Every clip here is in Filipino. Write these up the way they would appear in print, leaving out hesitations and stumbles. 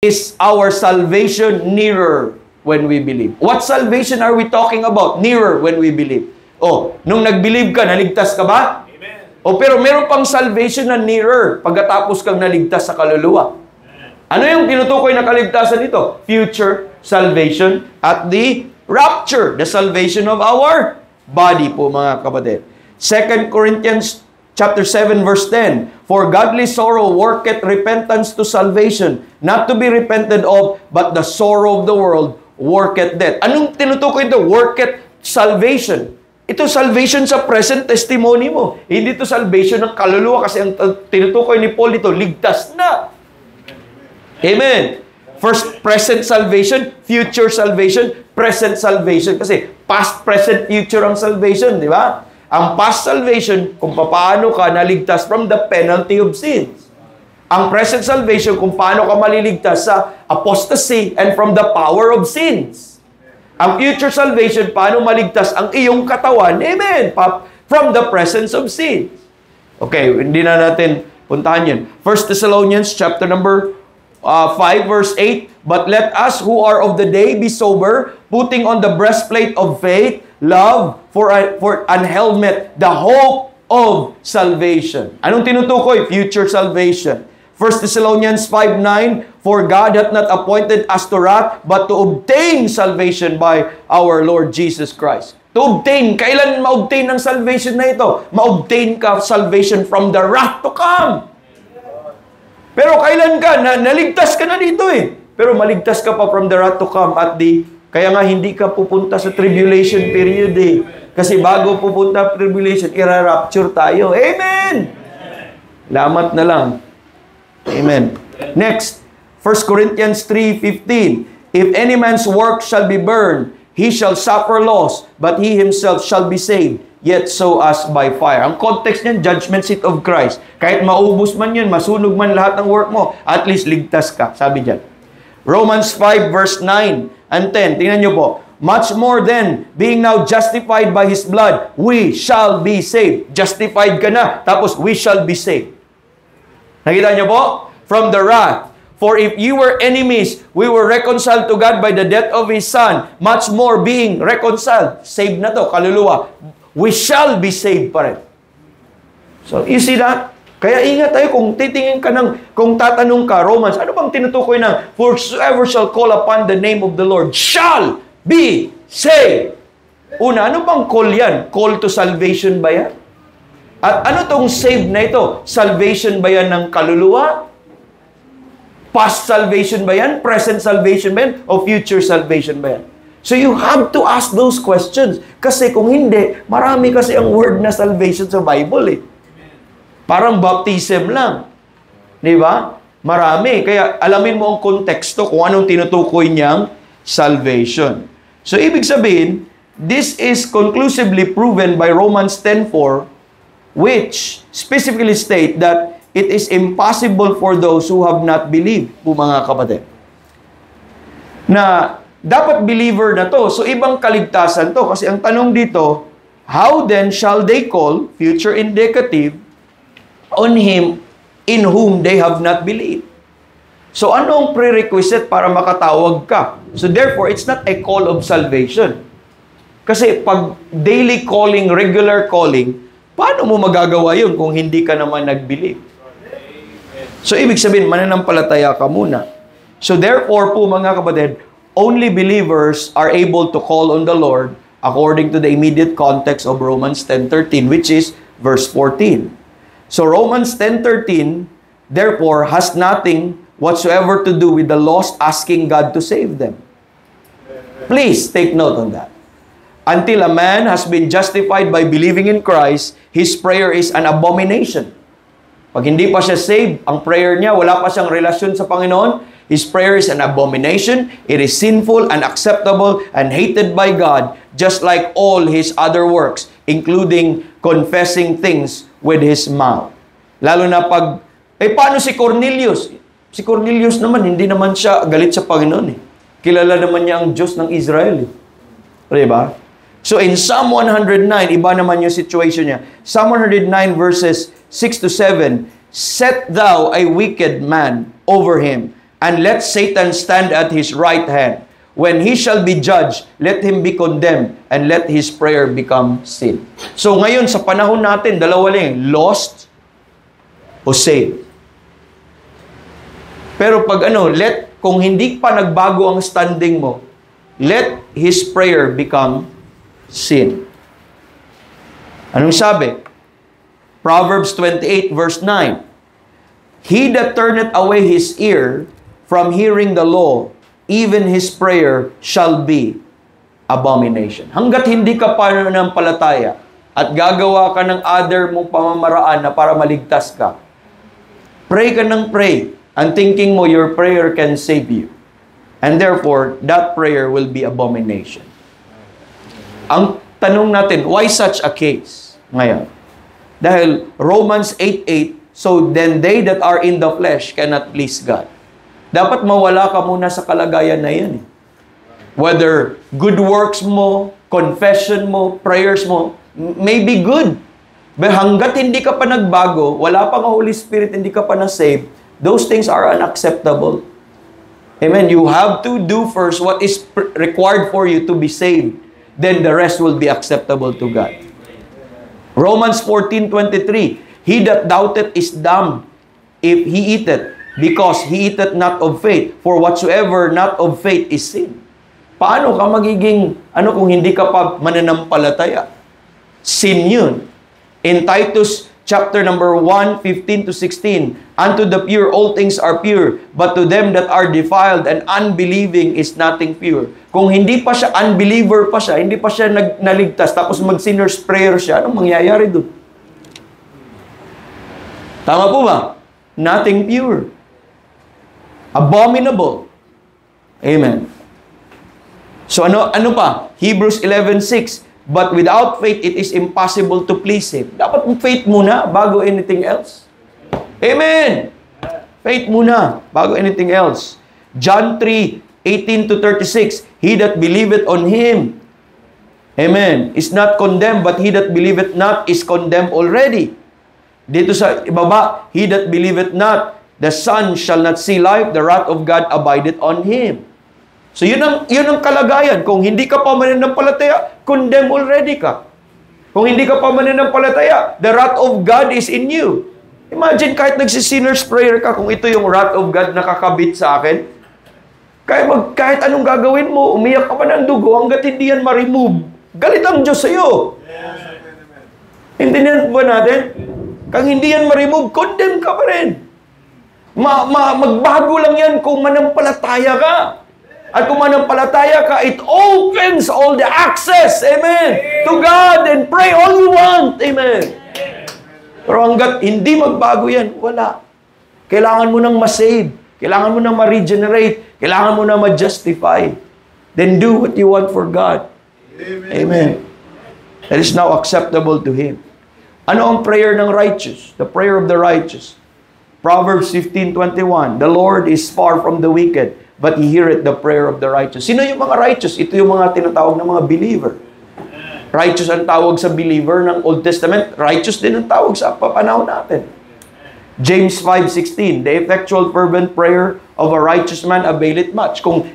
Is our salvation nearer when we believe? What salvation are we talking about? Nearer when we believe. Oh, nung nag-believe ka, naligtas ka ba? Amen. Oh, pero meron pang salvation na nearer pagkatapos kang naligtas sa kaluluwa. Ano yung tinutukoy na kaligtasan nito? Future salvation at the rapture, the salvation of our body po, mga kapatid. 2 Corinthians chapter 7 verse 10, for godly sorrow worketh repentance to salvation, not to be repented of, but the sorrow of the world worketh death. Anong tinutukoy ito? Worketh salvation. Ito salvation sa present testimony mo. Hindi ito salvation ng kaluluwa kasi ang tinutukoy ni Paul dito, ligtas na. Amen. First, present salvation, future salvation, present salvation. Kasi past, present, future ang salvation, di ba? Ang past salvation, kung paano ka naligtas from the penalty of sins. Ang present salvation, kung paano ka maliligtas sa apostasy and from the power of sins. Ang future salvation, paano maligtas ang iyong katawan, amen, from the presence of sins. Okay, hindi na natin puntahan yan. 1 Thessalonians chapter number 5 verse 8, but let us who are of the day be sober, putting on the breastplate of faith, love, for an helmet, the hope of salvation. Anong tinutukoy? Future salvation. 1 Thessalonians 5:9, for God hath not appointed us to wrath, but to obtain salvation by our Lord Jesus Christ. To obtain, kailan ma-obtain ang salvation na ito? Ma-obtain ka salvation from the wrath to come. Pero kailan ka? Naligtas ka na dito eh. Pero maligtas ka pa from the wrath to come at the... Kaya nga hindi ka pupunta sa tribulation period eh. Kasi bago pupunta sa tribulation, ira-rapture tayo. Amen! Lamat na lang. Amen. Next, 1 Corinthians 3:15. If any man's work shall be burned, he shall suffer loss, but he himself shall be saved, yet so as by fire. Ang context niyan, judgment seat of Christ. Kahit maubos man yun, masunog man lahat ng work mo, at least ligtas ka. Sabi dyan. Romans 5 verse 9 and 10. Tingnan nyo po. Much more then, being now justified by His blood, we shall be saved. Justified ka na, tapos we shall be saved. Nakita nyo po? From the wrath. For if you were enemies, we were reconciled to God by the death of His Son. Much more being reconciled. Saved na to, kaluluwa. We shall be saved pa rin. So, you see that? Kaya ingat tayo kung titingin ka kung tatanong ka, Romans, ano bang tinutukoy ng, for whosoever shall call upon the name of the Lord shall be saved. Una, ano bang call yan? Call to salvation ba yan? At ano tong saved na ito? Salvation ba yan ng kaluluwa? Past salvation ba yan? Present salvation ba yan? O future salvation ba yan? So you have to ask those questions. Kasi kung hindi, marami kasi ang word na salvation sa Bible eh. Parang baptism lang. Di ba? Marami. Kaya alamin mo ang konteksto kung anong tinutukoy niyang salvation. So ibig sabihin, this is conclusively proven by Romans 10:4, which specifically state that it is impossible for those who have not believed, po mga kapatid. Na dapat believer na to. So ibang kaligtasan to. Kasi ang tanong dito, how then shall they call, future indicative, on Him in whom they have not believed? So anong prerequisite para makatawag ka? So therefore, it's not a call of salvation. Kasi pag daily calling, regular calling, paano mo magagawa yun kung hindi ka naman nag-believe? So ibig sabihin, mananampalataya ka muna. So therefore po mga kapatid, only believers are able to call on the Lord according to the immediate context of Romans 10:13, which is verse 14. So Romans 10:13, therefore, has nothing whatsoever to do with the lost asking God to save them. Please take note on that. Until a man has been justified by believing in Christ, his prayer is an abomination. Pag hindi pa siya saved, ang prayer niya, wala pa siyang relasyon sa Panginoon, his prayer is an abomination, it is sinful, unacceptable, and hated by God, just like all his other works, including confessing things with his mouth. Lalo na pag, paano si Cornelius? Si Cornelius naman, hindi naman siya galit sa Panginoon eh. Kilala naman niya ang Diyos ng Israel eh. Diba? So in Psalm 109, iba naman yung situation niya. Psalm 109 verses 6 to 7, set thou a wicked man over him, and let Satan stand at his right hand. When he shall be judged, let him be condemned, and let his prayer become sin. So ngayon, sa panahon natin, dalawa lang, lost o saved. Pero pag kung hindi pa nagbago ang standing mo, let his prayer become sin. Anong sabi? Proverbs 28 verse 9. He that turneth away his ear from hearing the law, even his prayer shall be abomination. Hanggat hindi ka pananampalataya at gagawa ka ng other mong pamamaraan na para maligtas ka, pray ka ng pray, and thinking mo your prayer can save you. And therefore, that prayer will be abomination. Ang tanong natin, why such a case ngayon? Dahil Romans 8:8, so then they that are in the flesh cannot please God. Dapat mawala ka muna sa kalagayan na yan. Whether good works mo, confession mo, prayers mo, may be good. But hanggat hindi ka pa nagbago, wala pang Holy Spirit, hindi ka pa na-save, those things are unacceptable. Amen. You have to do first what is required for you to be saved. Then the rest will be acceptable to God. Romans 14:23, he that doubteth is dumb if he eateth, because he eateth not of faith. For whatsoever not of faith is sin. Paano ka magiging, kung hindi ka pa mananampalataya? Sin yun. In Titus chapter number 1, 15-16, unto the pure all things are pure, but to them that are defiled and unbelieving is nothing pure. Kung hindi pa siya, unbeliever pa siya, hindi pa siya naligtas, tapos mag-sinner's prayer siya, anong mangyayari doon? Tama po ba? Nothing pure. Abominable. Amen. So ano pa? Hebrews 11:6, but without faith it is impossible to please Him. Dapat faith muna bago anything else. Amen. Faith muna bago anything else. John 3:18-36, he that believeth on Him, amen, is not condemned, but he that believeth not is condemned already. Dito sa ibaba, he that believeth not, the Son shall not see life, the wrath of God abideth on him. So yun ang kalagayan. Kung hindi ka pa mananampalataya, condemn already ka. Kung hindi ka pa mananampalataya, the wrath of God is in you. Imagine kahit nagsisinner's prayer ka, kung ito yung wrath of God nakakabit sa akin, kahit anong gagawin mo, umiyak ka pa ng dugo, hanggat hindi yan ma-remove, galit ang Diyos sa'yo. Intindihan ba natin? Kung hindi yan ma-remove, condemn ka pa rin. Magbago lang yan kung manampalataya ka. At kung manampalataya ka, it opens all the access, amen, to God, and pray all you want, amen. Pero hanggat hindi magbago yan, wala. Kailangan mo nang ma-save. Kailangan mo nang ma-regenerate. Kailangan mo nang ma-justify. Then do what you want for God. Amen. That is now acceptable to Him. Ano ang prayer ng righteous? The prayer of the righteous. Proverbs 15:21, the Lord is far from the wicked, but He heareth the prayer of the righteous. Sino yung mga righteous? Ito yung mga tinatawag ng mga believer. Righteous ang tawag sa believer ng Old Testament. Righteous din ang tawag sa panahon natin. James 5:16, the effectual fervent prayer of a righteous man availeth much. Kung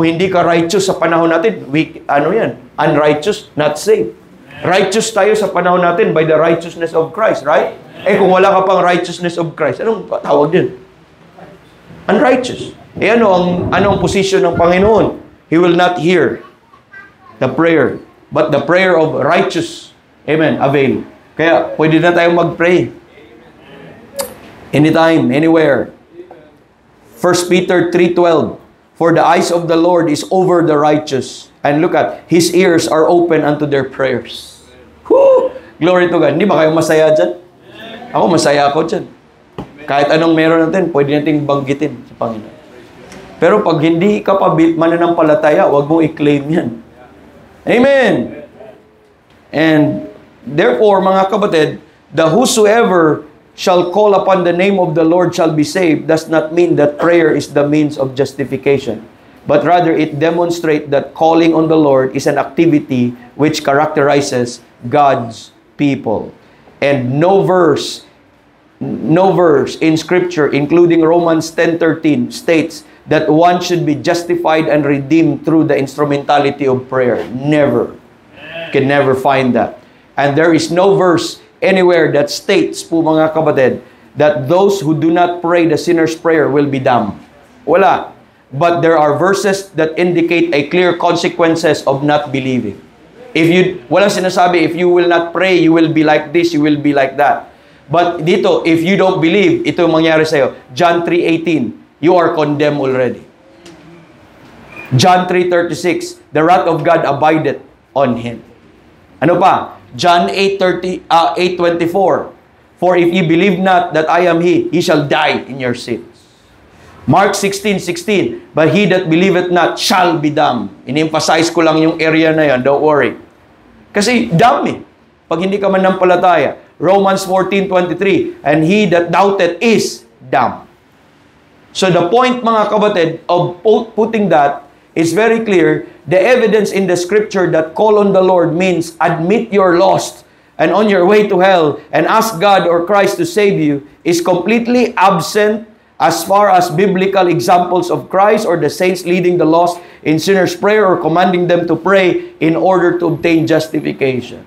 hindi ka righteous sa panahon natin, unrighteous, not saved. Righteous tayo sa panahon natin by the righteousness of Christ, right? Kung wala ka pang righteousness of Christ, anong tawag din? Unrighteous. Anong position ng Panginoon? He will not hear the prayer, but the prayer of righteous, amen, avail. Kaya pwede na tayong mag-pray. Anytime, anywhere. 1 Peter 3:12, for the eyes of the Lord is over the righteous, and look at, His ears are open unto their prayers. Woo! Glory to God. Hindi ba kayo masaya dyan? Ako, masaya ako dyan. Kahit anong meron natin, pwede nating banggitin sa Panginoon. Pero pag hindi ka pa mananampalataya, huwag mong i-claim yan. Amen! And therefore, mga kapatid, the whosoever shall call upon the name of the Lord shall be saved does not mean that prayer is the means of justification. But rather, it demonstrates that calling on the Lord is an activity which characterizes God's people. And no verse no verse in Scripture, including Romans 10:13, states that one should be justified and redeemed through the instrumentality of prayer. Never. Can never find that. And there is no verse anywhere that states, po mga kapatid, that those who do not pray the sinner's prayer will be damned. Wala. But there are verses that indicate a clear consequences of not believing. Walang sinasabi, if you will not pray, you will be like this, you will be like that. But dito, if you don't believe, ito yung mangyari sa'yo. John 3:18, you are condemned already. John 3:36, the wrath of God abideth on him. Ano pa? John 8:24, for if ye believe not that I am He, ye shall die in your sins. Mark 16:16, but he that believeth not shall be damned. In-emphasize ko lang yung area na yan, don't worry. Kasi damn pag hindi ka manampalataya. Romans 14:23, and he that doubteth is damned. So the point, mga kapatid, of putting that is very clear. The evidence in the Scripture that call on the Lord means admit you're lost and on your way to hell and ask God or Christ to save you is completely absent as far as biblical examples of Christ or the saints leading the lost in sinners' prayer or commanding them to pray in order to obtain justification.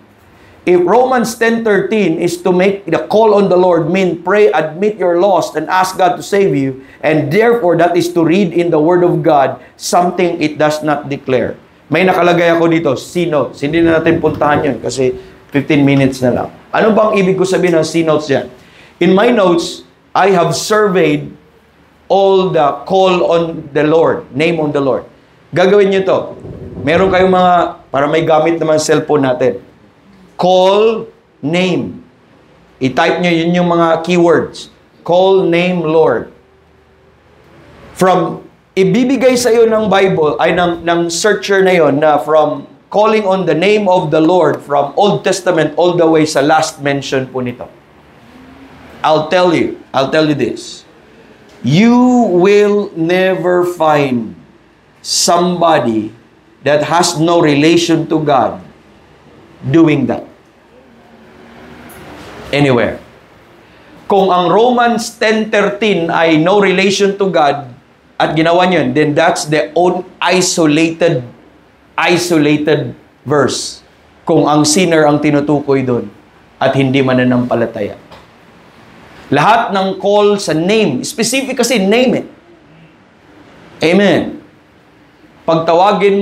If Romans 10:13 is to make the call on the Lord mean pray, admit you're lost, and ask God to save you, and therefore that is to read in the Word of God something it does not declare. May nakalagay ako dito, C-notes. Hindi na natin puntahan yun kasi 15 minutes na lang. Ano bang ibig ko sabihin ng C-notes yan? In my notes, I have surveyed all the call on the Lord, name on the Lord. Gagawin nyo to. Meron kayong mga, para may gamit naman cellphone natin. Call, name. I-type nyo yun yung mga keywords. Call, name, Lord. From, ibibigay sa iyo ng Bible, ay ng searcher na yon na from calling on the name of the Lord from Old Testament all the way sa last mention po nito. I'll tell you this. You will never find somebody that has no relation to God doing that. Anywhere. Kung ang Romans 10:13 ay no relation to God at ginawa niyo, then that's the own isolated verse. Kung ang sinner ang tinutukoy doon at hindi mananampalataya. Lahat ng call sa name, specific kasi name it. Amen. Pagtawagin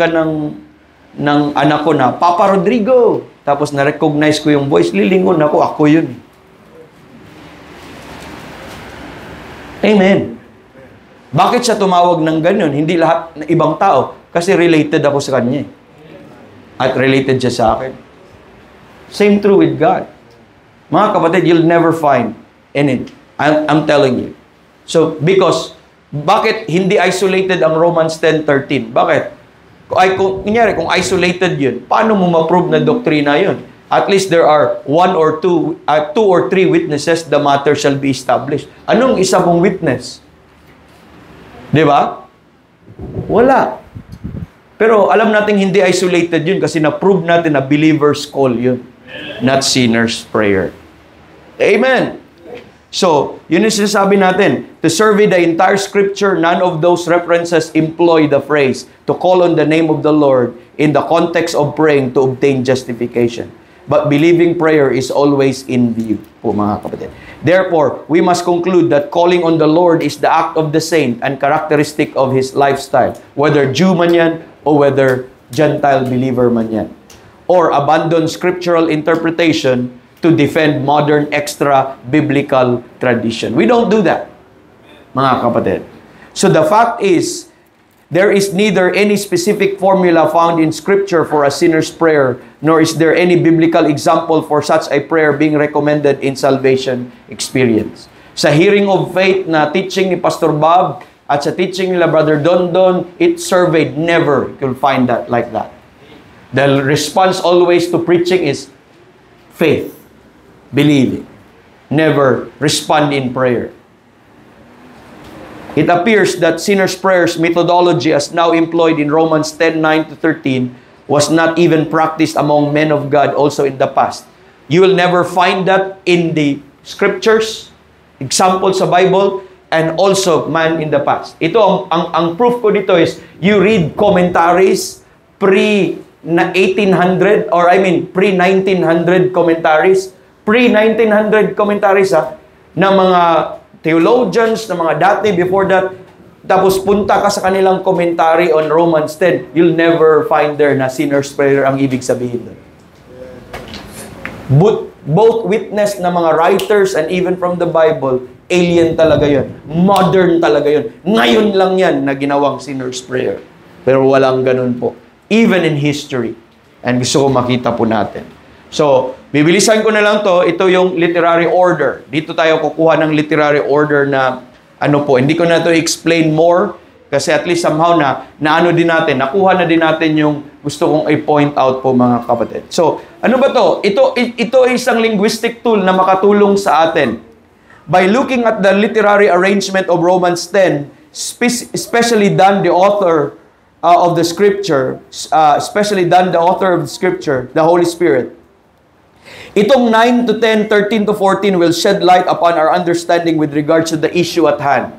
ka ng anak ko na, Papa Rodrigo. Tapos na-recognize ko yung voice, lilingon ako yun. Amen. Bakit siya tumawag ng ganyan? Hindi lahat ng ibang tao. Kasi related ako sa kanya. At related siya sa akin. Same true with God. Mga kapatid, you'll never find any. I'm telling you. So, because, bakit hindi isolated ang Romans 10:13? Bakit? Kung isolated yun, paano mo ma-prove na doktrina yun? At least there are two or three witnesses, the matter shall be established. Anong isa mong witness? Di ba? Wala. Pero alam natin hindi isolated yun kasi na-prove natin na believer's call yun. Not sinner's prayer. Amen. So, yun yung sinasabi natin. To survey the entire Scripture, none of those references employ the phrase to call on the name of the Lord in the context of praying to obtain justification. But believing prayer is always in view, po mga kapatid. Therefore, we must conclude that calling on the Lord is the act of the saint and characteristic of his lifestyle, whether Jew man yan o whether Gentile believer man yan. Or abandon scriptural interpretation to defend modern extra-biblical tradition. We don't do that, mga kapatid. So the fact is, there is neither any specific formula found in Scripture for a sinner's prayer, nor is there any biblical example for such a prayer being recommended in salvation experience. Sa hearing of faith na teaching ni Pastor Bob at sa teaching nila Brother Dondon, it surveyed, never you'll find that like that. The response always to preaching is faith. Believing. Never respond in prayer. It appears that sinner's prayers methodology as now employed in Romans 10:9-13 was not even practiced among men of God also in the past. You will never find that in the scriptures, example sa Bible, and also man in the past. Ito, ang proof ko dito is, you read commentaries, pre-1800, or pre-1900 commentaries, pre-1900 commentaries na mga theologians, na mga dati before that, tapos punta ka sa kanilang commentary on Romans 10, you'll never find there na sinner's prayer ang ibig sabihin doon. Both witness na mga writers and even from the Bible, alien talaga yun. Modern talaga yun. Ngayon lang yan na ginawang sinner's prayer. Pero walang ganun po. Even in history. And gusto ko makita po natin. So, bibilisan ko na lang to. Ito yung literary order. Dito tayo kukuha ng literary order na hindi ko na to explain more kasi at least somehow nakuha na din natin yung gusto kong i-point out po mga kapatid. So, ano ba to? Ito ay isang linguistic tool na makatulong sa atin. By looking at the literary arrangement of Romans 10, especially the author of the Scripture, the Holy Spirit, itong 9 to 10, 13 to 14 will shed light upon our understanding with regards to the issue at hand.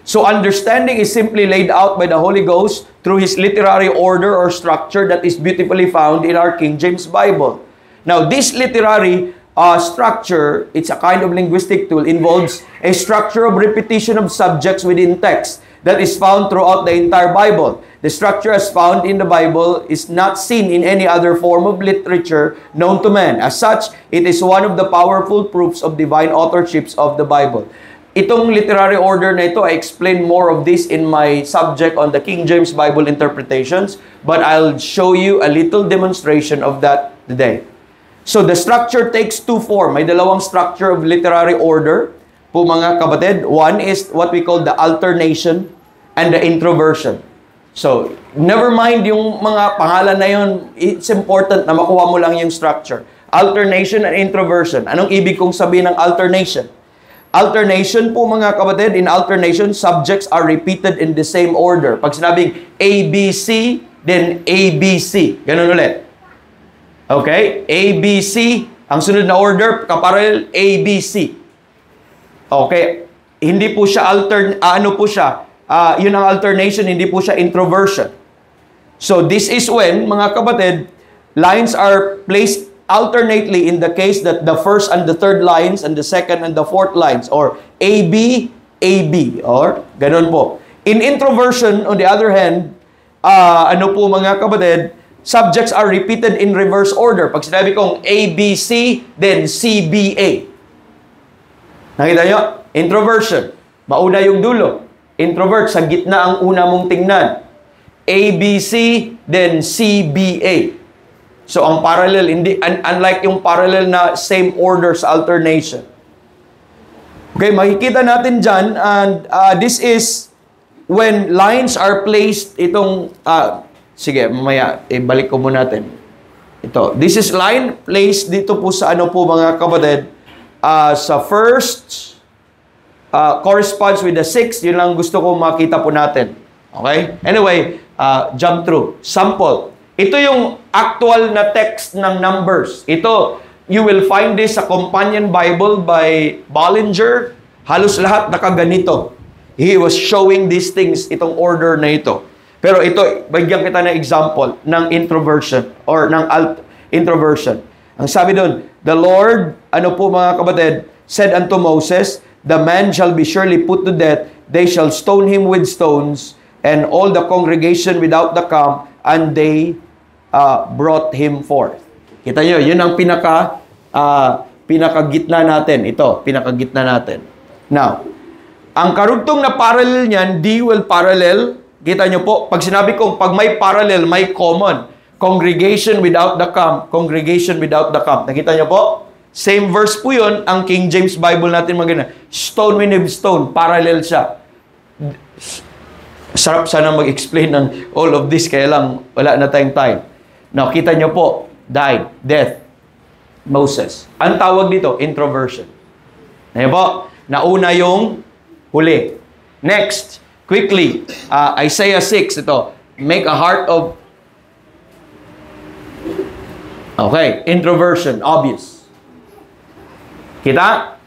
So understanding is simply laid out by the Holy Ghost through His literary order or structure that is beautifully found in our King James Bible. Now, this literary structure, it's a kind of linguistic tool, involves a structure of repetition of subjects within text that is found throughout the entire Bible. The structure as found in the Bible is not seen in any other form of literature known to man. As such, it is one of the powerful proofs of divine authorships of the Bible. Itong literary order na ito, I explain more of this in my subject on the King James Bible interpretations, but I'll show you a little demonstration of that today. So the structure takes two forms. May dalawang structure of literary order po mga kapatid. One is what we call the alternation and the introversion. So, never mind yung mga pangalan na yun, it's important na makuha mo lang yung structure. Alternation and introversion. Anong ibig kong sabihin ng alternation? Alternation po mga kapatid, in alternation, subjects are repeated in the same order. Pag sinabing ABC, then ABC. Ganun ulit. Okay? ABC, ang sunod na order, kaparallel, ABC. Okay? Hindi po siya yun ang alternation, hindi po siya introversion. So, this is when, mga kapatid, lines are placed alternately in the case that the first and the third lines and the second and the fourth lines, or AB, AB, or ganun po. In introversion, on the other hand, mga kapatid, subjects are repeated in reverse order. Pag sinabi kong ABC, then CBA. Nakita nyo? Introversion. Mauna yung dulo. Introvert, sa gitna ang una mong tingnan. ABC, then CBA. So, ang parallel, unlike yung parallel na same order sa alternation. Okay, makikita natin dyan, and this is when lines are placed, sige, mamaya, ibalik ko muna natin. This is line placed dito po sa mga kapatid, sa first, corresponds with the sixth, yun lang gusto ko makita po natin. Okay? Anyway, jump through. Sample. Ito yung actual na text ng Numbers. Ito, you will find this sa Companion Bible by Bollinger. Halos lahat nakaganito. He was showing these things, itong order na ito. Pero ito, bigyan kita ng example ng introversion or ng introversion. Ang sabi doon, the Lord, mga kapatid, said unto Moses, the man shall be surely put to death, they shall stone him with stones, and all the congregation without the camp, and they brought him forth. Kita nyo, yun ang pinakagitna natin. Ito, pinakagitna natin. Now, ang karugtong na parallel niyan, D will parallel. Kita nyo po, pag sinabi kong pag may parallel, may common. Congregation without the camp, congregation without the camp. Nakita nyo po? Same verse po yun, ang King James Bible natin maganda. Stone with stone, parallel siya. Sarap sana mag-explain ng all of this, kaya lang wala na tayong time. Now, kita nyo po, died, death, Moses. Ang tawag dito, introversion. Ngayon po, nauna yung huli. Next, quickly, Isaiah 6, ito, make a heart of, okay, introversion, obvious. Kita?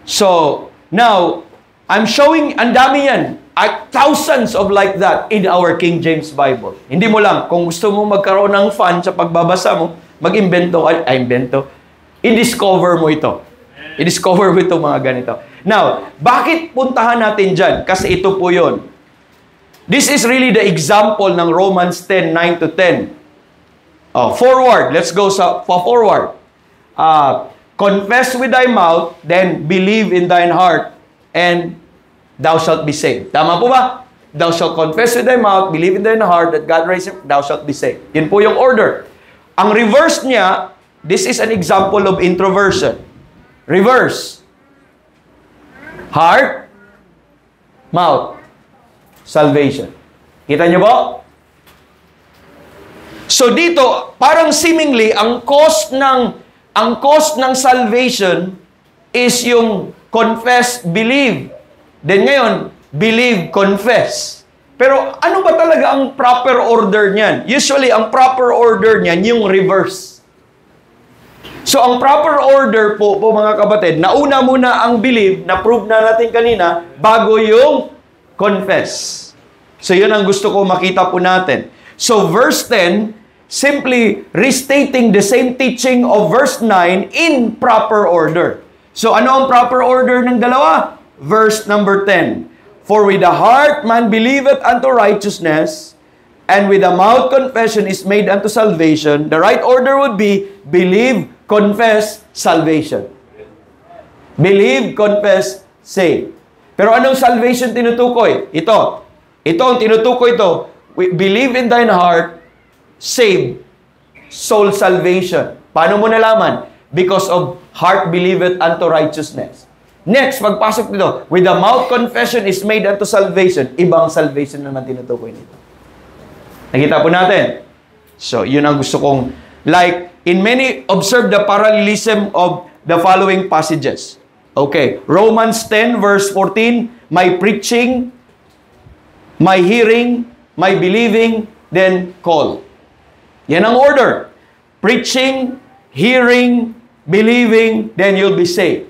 So, now, I'm showing, ang dami yan. Thousands of like that in our King James Bible. Hindi mo lang, kung gusto mo magkaroon ng fun sa pagbabasa mo, mag-invento, i-discover mo ito. I-discover mo itong mga ganito. Now, bakit puntahan natin dyan? Kasi ito po yun. This is really the example ng Romans 10, 9 to 10. Forward. Let's go forward. Confess with thy mouth, then believe in thine heart, and thou shalt be saved. Tama po ba? Thou shalt confess with thy mouth, believe in thine heart that God raised him, thou shalt be saved. Yun po yung order. Ang reverse niya, this is an example of introversion. Reverse. Heart, mouth, salvation. Kita niyo po? So dito, parang seemingly, ang cause ng salvation is yung confess, believe. Then ngayon, believe, confess. Pero ano ba talaga ang proper order niyan? Usually, ang proper order niyan, yung reverse. So, ang proper order po mga kapatid, nauna muna ang believe, na-prove na natin kanina, bago yung confess. So, yun ang gusto ko makita po natin. So, verse 10, simply restating the same teaching of verse 9 in proper order. So, ano ang proper order ng dalawa? Verse number 10. For with the heart man believeth unto righteousness, and with the mouth confession is made unto salvation. The right order would be believe, confess, salvation. Believe, confess, save. Pero anong salvation tinutukoy? Ito ang tinutukoy ito. Believe in thine heart, save, soul salvation. Paano mo nalaman? Because of heart believeth unto righteousness. Next, pagpasok dito, with the mouth confession is made unto salvation. Ibang salvation naman tinutukoy nito. Nakita po natin. So, yun ang gusto kong, like, in many, observe the parallelism of the following passages. Okay, Romans 10 verse 14, my preaching, my hearing, my believing, then call. Yan ang order. Preaching, hearing, believing, then you'll be saved.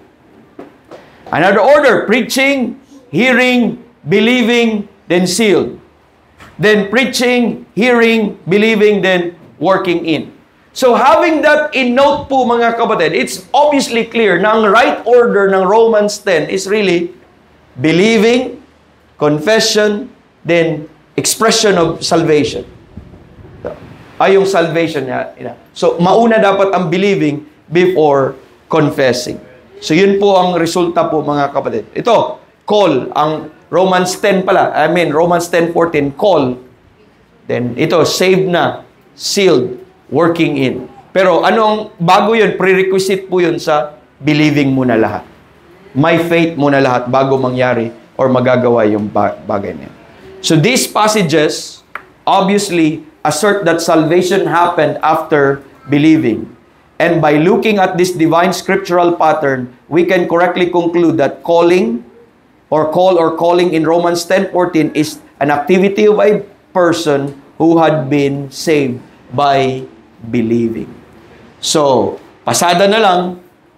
Another order, preaching, hearing, believing, then sealed. Then preaching, hearing, believing, then working in. So having that in note po mga kapatid, it's obviously clear na ang right order ng Romans 10 is really believing, confession, then expression of salvation. Yung salvation niya. So mauna dapat ang believing before confessing. So yun po ang resulta po mga kapatid. Ito, call. Ang Romans 10 pala. Romans 10:14, call. Then ito, saved na, sealed, working in. Pero anong bago yun? Prerequisite po yun sa believing muna lahat. May faith muna lahat bago mangyari or magagawa yung bagay niya. So these passages obviously assert that salvation happened after believing. And by looking at this divine scriptural pattern, we can correctly conclude that calling or calling in Romans 10:14 is an activity of a person who had been saved by believing. So, pasada na lang,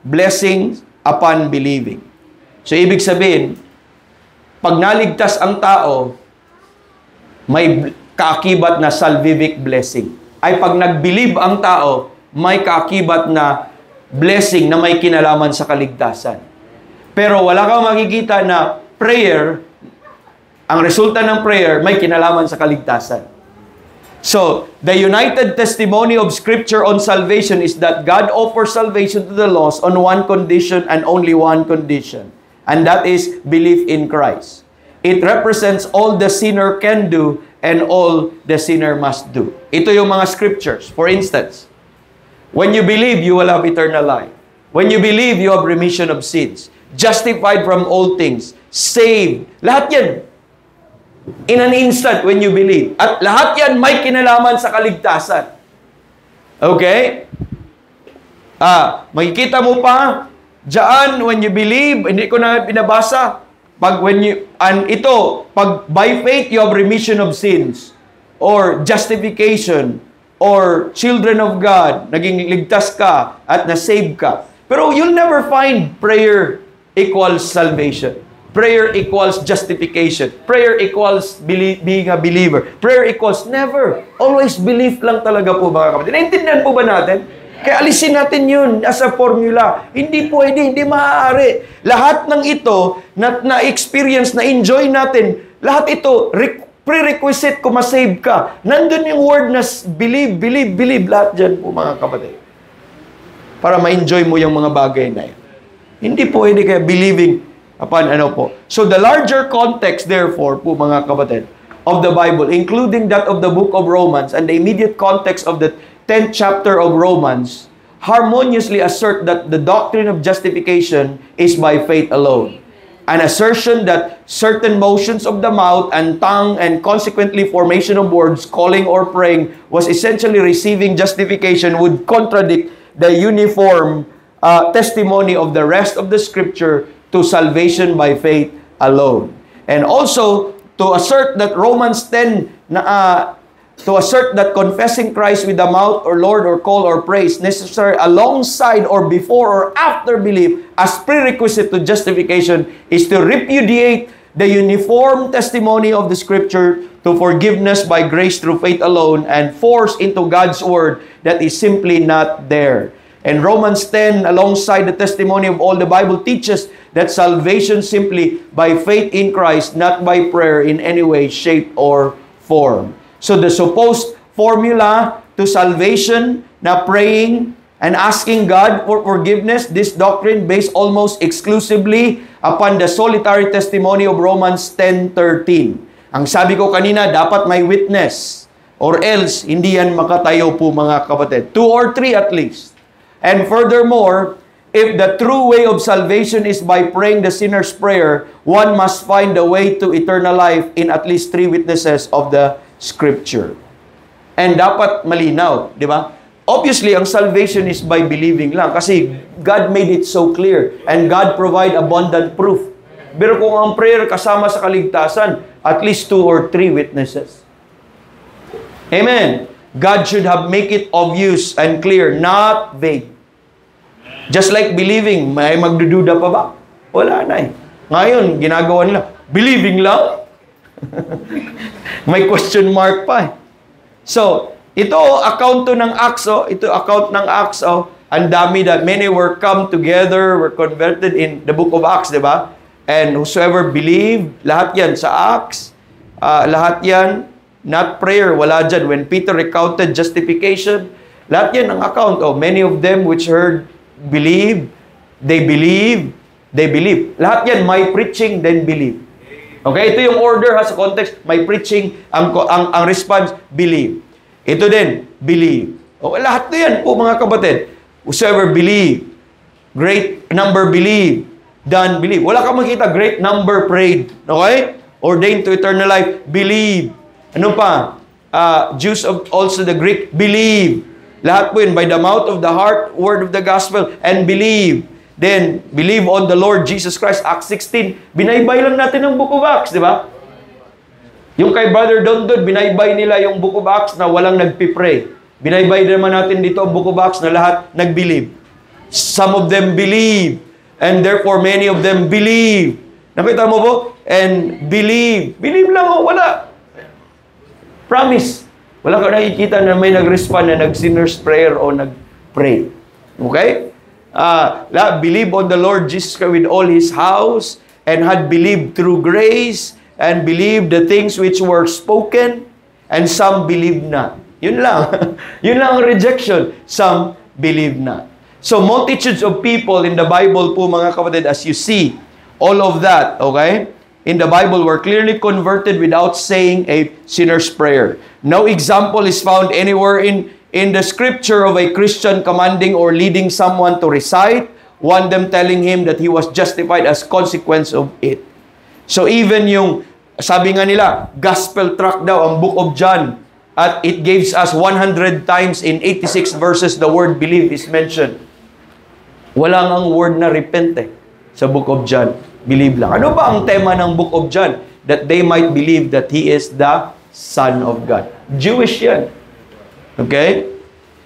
blessing upon believing. So, ibig sabihin, pag naligtas ang tao, may kaakibat na salvific blessing. Ay pag nag-believe ang tao, may kaakibat na blessing na may kinalaman sa kaligtasan. Pero wala kang makikita na prayer, ang resulta ng prayer, may kinalaman sa kaligtasan. So, the united testimony of Scripture on salvation is that God offers salvation to the lost on one condition and only one condition. And that is belief in Christ. It represents all the sinner can do and all the sinner must do. Ito yung mga scriptures. For instance, when you believe, you will have eternal life. When you believe, you have remission of sins. Justified from all things. Saved. Lahat yan. In an instant when you believe. At lahat yan may kinalaman sa kaligtasan. Okay? Makikita mo pa, diyan, when you believe, hindi ko na binabasa. Pag by faith, you have remission of sins. Or justification. Or children of God, naging ligtas ka at na-save ka. Pero you'll never find prayer equals salvation. Prayer equals justification. Prayer equals being a believer. Prayer equals never. Always belief lang talaga po mga kapatid. Naintindihan po ba natin? Kaya alisin natin yun as a formula. Hindi pwede, hindi maaari. Lahat ng ito na-experience, na-enjoy natin, lahat ito, prerequisite kung masave ka. Nandun yung word na believe, believe, believe. Lahat dyan po mga kapatid. Para ma-enjoy mo yung mga bagay na yun. Hindi pwede kaya believing upon ano po. So the larger context, therefore, po mga kapatid, of the Bible, including that of the book of Romans and the immediate context of the 10th chapter of Romans, harmoniously assert that the doctrine of justification is by faith alone. An assertion that certain motions of the mouth and tongue and consequently formation of words, calling or praying, was essentially receiving justification would contradict the uniform testimony of the rest of the Scripture to salvation by faith alone. And also, to assert that Romans 10, to assert that confessing Christ with the mouth or Lord or call or praise necessary alongside or before or after belief as prerequisite to justification is to repudiate the uniform testimony of the Scripture to forgiveness by grace through faith alone and force into God's Word that is simply not there. And Romans 10, alongside the testimony of all the Bible, teaches that salvation simply by faith in Christ, not by prayer in any way, shape, or form. So the supposed formula to salvation na praying and asking God for forgiveness, this doctrine based almost exclusively upon the solitary testimony of Romans 10:13. Ang sabi ko kanina, dapat may witness or else hindi yan makatayo po mga kapatid. 2 or 3 at least. And furthermore, if the true way of salvation is by praying the sinner's prayer, one must find the way to eternal life in at least 3 witnesses of the Scripture. And dapat malinaw, di ba? Obviously, ang salvation is by believing lang kasi God made it so clear and God provide abundant proof. Pero kung ang prayer kasama sa kaligtasan, at least 2 or 3 witnesses. Amen. God should have make it obvious and clear, not vague. Just like believing, may magdududa pa ba? Wala na eh. Ngayon, ginagawa nila, believing lang. May question mark pa eh. So, ito account to ng Acts, ito account ng Acts, ang dami that many were come together, were converted in the book of Acts, di ba? And whosoever believed, lahat yan sa Acts, lahat yan, not prayer, wala dyan. When Peter recounted justification, lahat yan ang account. Many of them which heard, believe, they believe, they believe. Lahat yan, my preaching, then believe. Okay, ito yung order sa context, my preaching, ang response, believe. Ito din, believe. Lahat na yan po mga kapatid. Whosoever believe, great number believe, done believe. Wala kang makita, great number prayed. Okay? Ordained to eternal life, believe. Ano pa? Jews of also the Greek, believe. Lahat po yun, by the mouth of the heart, word of the gospel, and believe. Then, believe on the Lord Jesus Christ. Acts 16. Binaybay lang natin ang book of Acts, di ba? Yung kay Brother Dondon, binaybay nila yung book of Acts na walang nagpipray. Binaybay naman natin dito ang book of Acts na lahat nag-believe. Some of them believe, and therefore many of them believe. Nakita mo po? And believe. Believe lang wala. Promise. Wala ka nakikita na may nag-respond na nag-sinner's prayer o nag-pray. Okay? Believe on the Lord Jesus Christ with all His house, and had believed through grace, and believed the things which were spoken, and some believed not. Yun lang. Yun lang ang rejection. Some believed not. So, multitudes of people in the Bible po mga kapatid, as you see, all of that, okay, in the Bible were clearly converted without saying a sinner's prayer. No example is found anywhere in the Scripture of a Christian commanding or leading someone to recite, one them telling him that he was justified as consequence of it. So even yung, sabi nga nila, gospel tract daw, ang book of John, at it gives us 100 times in 86 verses the word believe is mentioned. Walang ang word na repent sa book of John. Believe lang. Ano ba ang tema ng book of John? That they might believe that He is the Son of God. Jewish yan. Okay?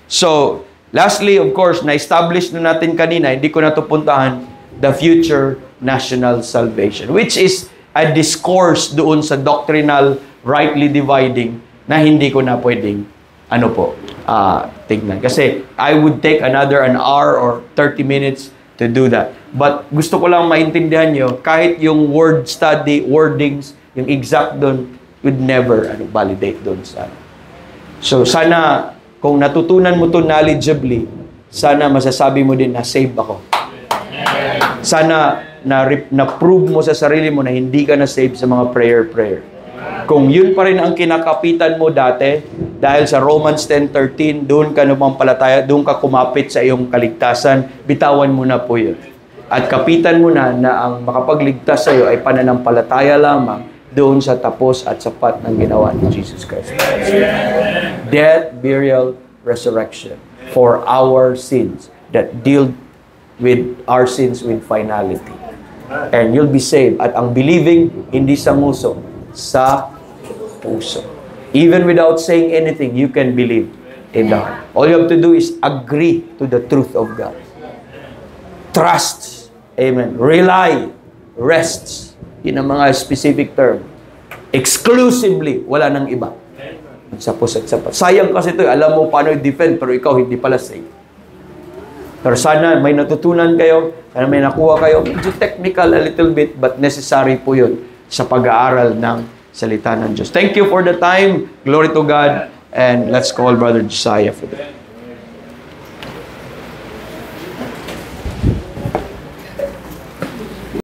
So, Lastly, of course, na-establish na natin kanina, hindi ko na ito puntahan, the future national salvation, which is a discourse doon sa doctrinal rightly dividing na hindi ko na pwedeng tignan. Kasi I would take another an hour or 30 minutes to do that. But gusto ko lang maintindihan nyo, kahit yung word study, wordings, yung exact doon, would never validate doon sa. So sana, kung natutunan mo to knowledgeably, sana masasabi mo din na save ako. Sana na-prove mo sa sarili mo na hindi ka na-save sa mga prayer. Kung yun pa rin ang kinakapitan mo dati, dahil sa Romans 10:13, doon ka numampalataya, doon ka kumapit sa iyong kaligtasan, bitawan mo na po yun. At kapitan mo na ang makapagligtas sa iyo ay pananampalataya lamang doon sa tapos at sapat ng ginawa ni Jesus Christ. Death, burial, resurrection for our sins that deal with our sins with finality. And you'll be saved. At ang believing, hindi sa nguso, sa puso. Even without saying anything, you can believe in the heart. All you have to do is agree to the truth of God. Trust. Amen. Rely. Rests. Yun ang mga specific term. Exclusively. Wala nang iba. Sapos at sapat. Sayang kasi ito. Alam mo paano i-defend, pero ikaw hindi pala safe. Pero sana may natutunan kayo, sana may nakuha kayo. Medyo technical a little bit, but necessary po yun sa pag-aaral ng salita ng Diyos. Thank you for the time. Glory to God. And let's call Brother Josiah for that.